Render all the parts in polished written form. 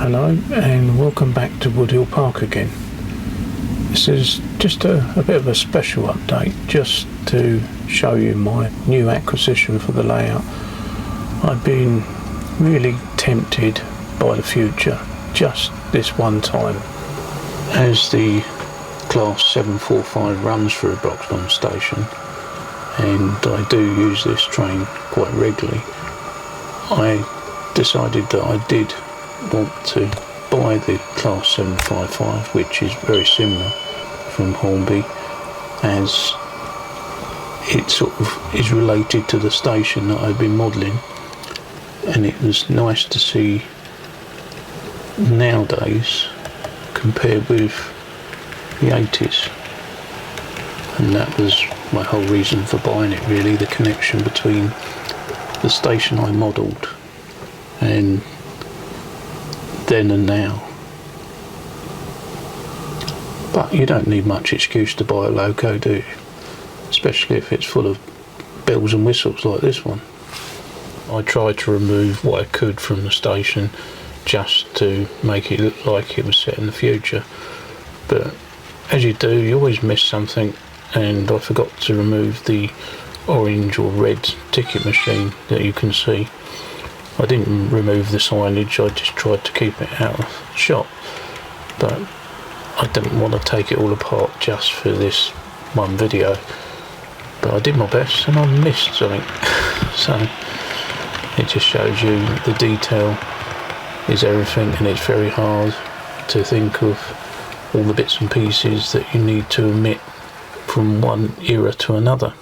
Hello and welcome back to Woodhill Park again. This is just a bit of a special update just to show you my new acquisition for the layout. I've been really tempted by the future just this one time. As the Class 745 runs through Broxbourne station, and I do use this train quite regularly, I decided that I did want to buy the Class 755, which is very similar, from Hornby, as it sort of is related to the station that I've been modelling, and it was nice to see nowadays compared with the 80s, and that was my whole reason for buying it, really, the connection between the station I modelled and then and now. But you don't need much excuse to buy a loco, do you? Especially if it's full of bells and whistles like this one. I tried to remove what I could from the station just to make it look like it was set in the future, but as you do, you always miss something, and I forgot to remove the orange or red ticket machine that you can see. I didn't remove the signage, I just tried to keep it out of shot, but I didn't want to take it all apart just for this one video. But I did my best and I missed something. So it just shows you the detail is everything, and it's very hard to think of all the bits and pieces that you need to omit from one era to another.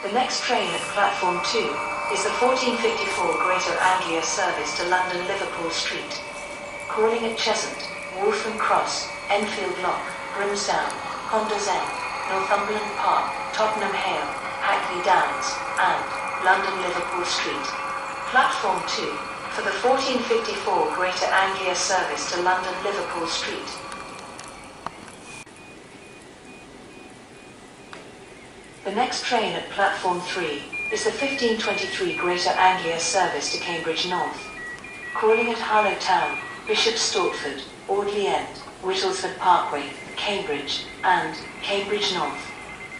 The next train at platform 2 is the 1454 Greater Anglia service to London Liverpool Street, calling at Cheshunt, Waltham Cross, Enfield Lock, Grimsdown, Ponders End, Northumberland Park, Tottenham Hale, Hackney Downs, and London Liverpool Street. Platform 2 for the 1454 Greater Anglia service to London Liverpool Street. The next train at platform 3 is the 1523 Greater Anglia service to Cambridge North, calling at Harlow Town, Bishop Stortford, Audley End, Whittlesford Parkway, Cambridge, and Cambridge North.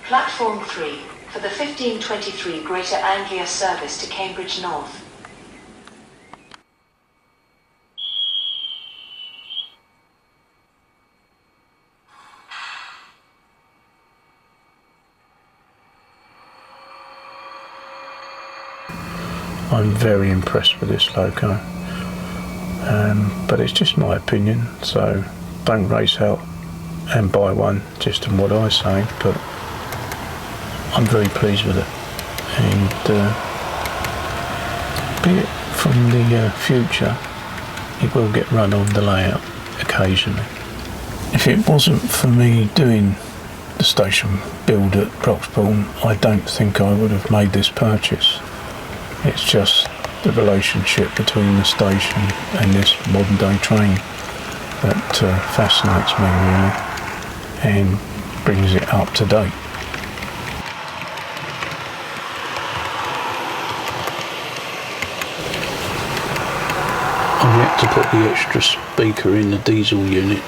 Platform 3 for the 1523 Greater Anglia service to Cambridge North. I'm very impressed with this loco, but it's just my opinion, so don't race out and buy one just on what I say, but I'm very pleased with it. And be it from the future, it will get run on the layout occasionally. If it wasn't for me doing the station build at Broxbourne, I don't think I would have made this purchase. It's just the relationship between the station and this modern day train that fascinates me, really, and brings it up to date. I've yet to put the extra speaker in the diesel unit.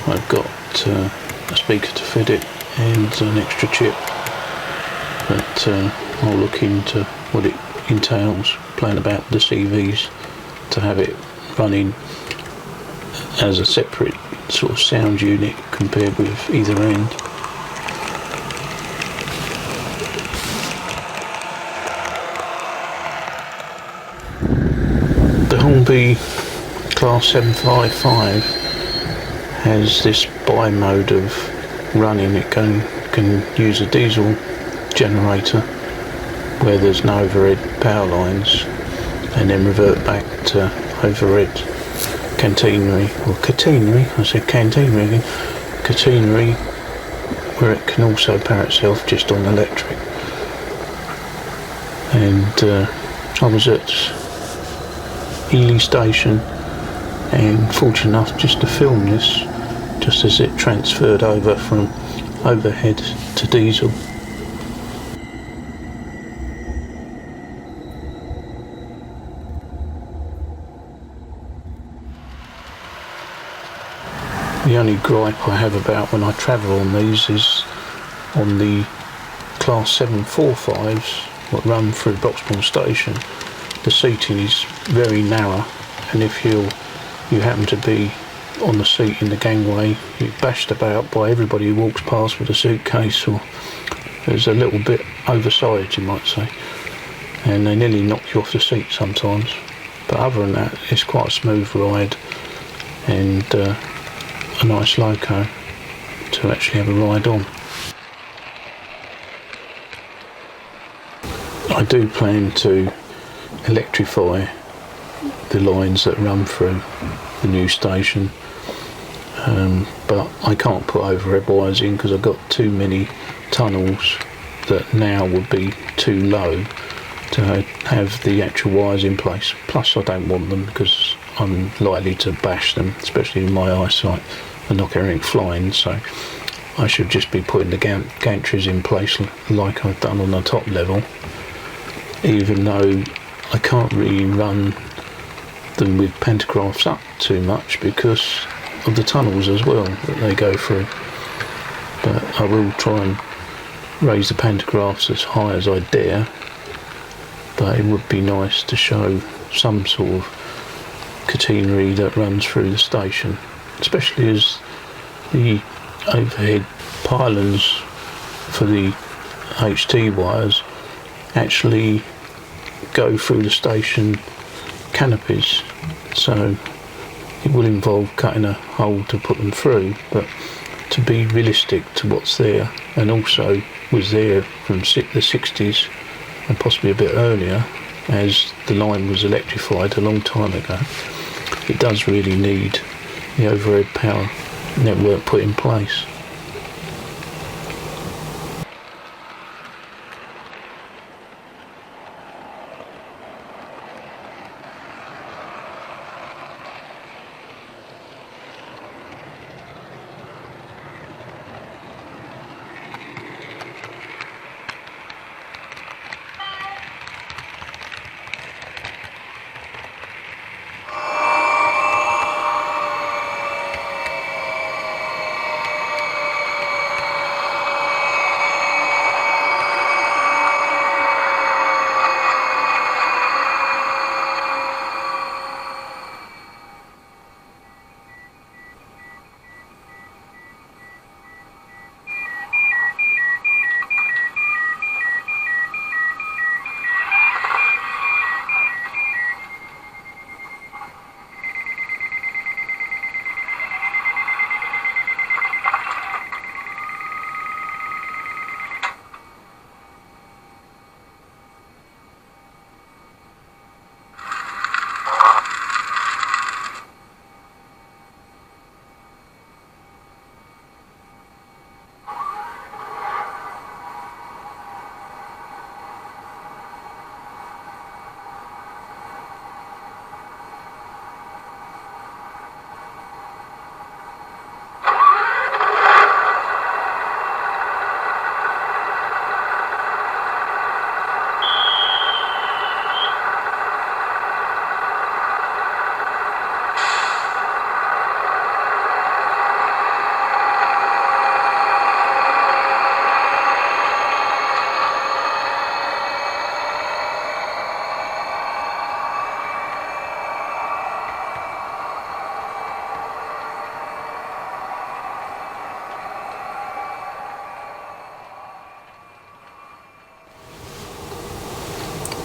I've got a speaker to fit it and an extra chip, but I'll look into what it entails, playing about with the CVs to have it running as a separate sort of sound unit compared with either end. The Hornby Class 755 has this bi-mode of running. It can use a diesel generator where there's no overhead power lines, and then revert back to overhead catenary, or catenary, I said catenary again, catenary, where it can also power itself just on electric. And I was at Ely Station and fortunate enough just to film this just as it transferred over from overhead to diesel. The only gripe I have about when I travel on these is on the Class 745s that run through Broxbourne station, the seating is very narrow, and if you happen to be on the seat in the gangway, you're bashed about by everybody who walks past with a suitcase, or there's a little bit oversized, you might say, and they nearly knock you off the seat sometimes. But other than that, it's quite a smooth ride, and a nice loco to actually have a ride on. I do plan to electrify the lines that run through the new station, but I can't put overhead wires in because I've got too many tunnels that now would be too low to have the actual wires in place. Plus I don't want them because I'm likely to bash them, especially in my eyesight, and knock everything flying, so I should just be putting the gantries in place like I've done on the top level, even though I can't really run them with pantographs up too much because of the tunnels as well that they go through. But I will try and raise the pantographs as high as I dare, but it would be nice to show some sort of catenary that runs through the station, especially as the overhead pylons for the HT wires actually go through the station canopies, so it will involve cutting a hole to put them through, but to be realistic to what's there, and also was there from the 60s and possibly a bit earlier, as the line was electrified a long time ago, it does really need the overhead power network put in place.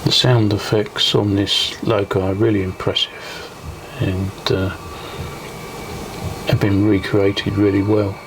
The sound effects on this loco are really impressive and have been recreated really well.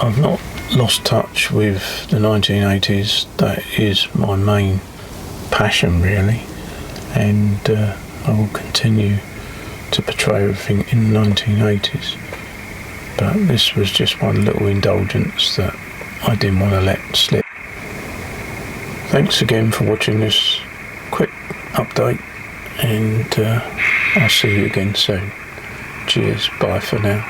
I've not lost touch with the 1980s. That is my main passion, really, and I will continue to portray everything in the 1980s. But this was just one little indulgence that I didn't want to let slip. Thanks again for watching this quick update, and I'll see you again soon. Cheers, bye for now.